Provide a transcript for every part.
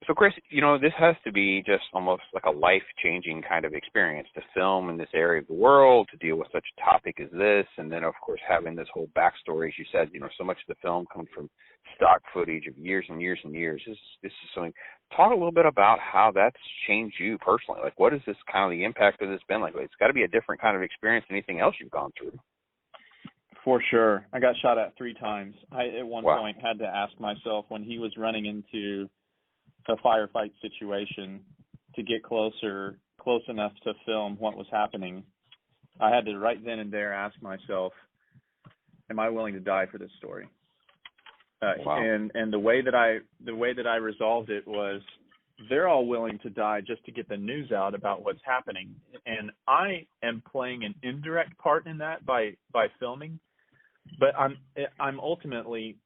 So, Chris, this has to be just almost like a life-changing kind of experience to film in this area of the world, to deal with such a topic as this, and then, of course, having this whole backstory, as you said, so much of the film comes from stock footage of years and years and years. This is something. Talk a little bit about how that's changed you personally. Like, what is this kind of the impact of this been like? It's got to be a different kind of experience than anything else you've gone through. For sure. I got shot at 3 times. I, at one Wow. point, had to ask myself when he was running into a firefight situation to get close enough to film what was happening. I had to right then and there ask myself, am I willing to die for this story? Wow. And the way that I resolved it was, they're all willing to die just to get the news out about what's happening, and I am playing an indirect part in that by filming, but I'm ultimately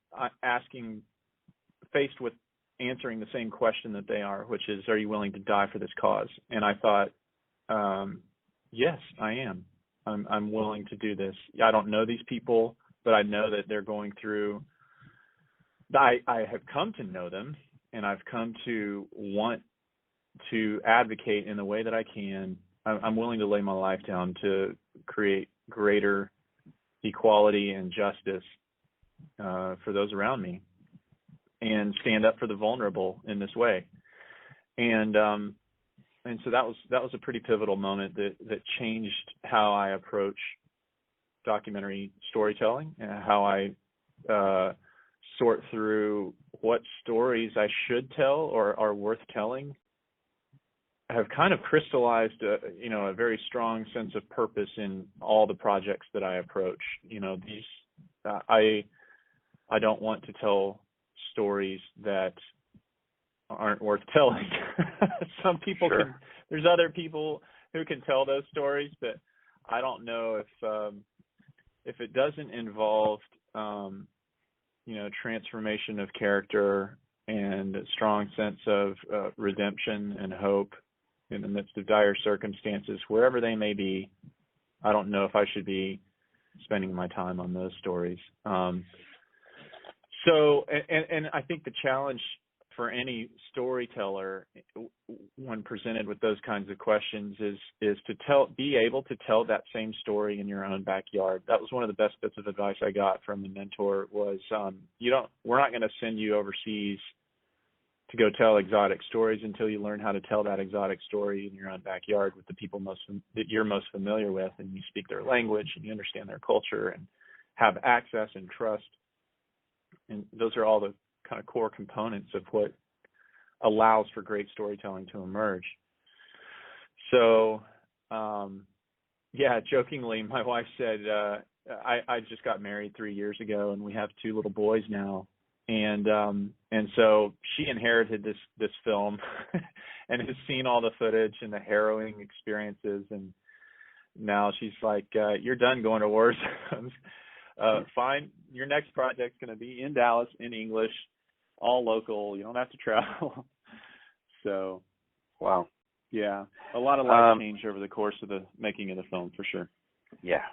faced with answering the same question that they are, which is, are you willing to die for this cause? And I thought, yes, I am. I'm willing to do this. I don't know these people, but I know that they're going through. I have come to know them, and I've come to want to advocate in the way that I can. I'm willing to lay my life down to create greater equality and justice for those around me, and stand up for the vulnerable in this way. And so that was a pretty pivotal moment that changed how I approach documentary storytelling and how I sort through what stories I should tell or are worth telling. I have kind of crystallized a very strong sense of purpose in all the projects that I approach. I don't want to tell stories that aren't worth telling. Some people Sure. can. There's other people who can tell those stories, but I don't know if it doesn't involve transformation of character and a strong sense of redemption and hope in the midst of dire circumstances, wherever they may be. I don't know if I should be spending my time on those stories. So I think the challenge for any storyteller when presented with those kinds of questions is to be able to tell that same story in your own backyard. That was one of the best bits of advice I got from a mentor was, we're not going to send you overseas to go tell exotic stories until you learn how to tell that exotic story in your own backyard with the people that you're most familiar with, and you speak their language and you understand their culture and have access and trust. And those are all the kind of core components of what allows for great storytelling to emerge. So, jokingly, my wife said, I just got married 3 years ago, and we have 2 little boys now. And so she inherited this film and has seen all the footage and the harrowing experiences. And now she's like, you're done going to war zones. Fine. Your next project's going to be in Dallas in English, all local. You don't have to travel. So, wow. Yeah, a lot of life change over the course of the making of the film, for sure. Yeah.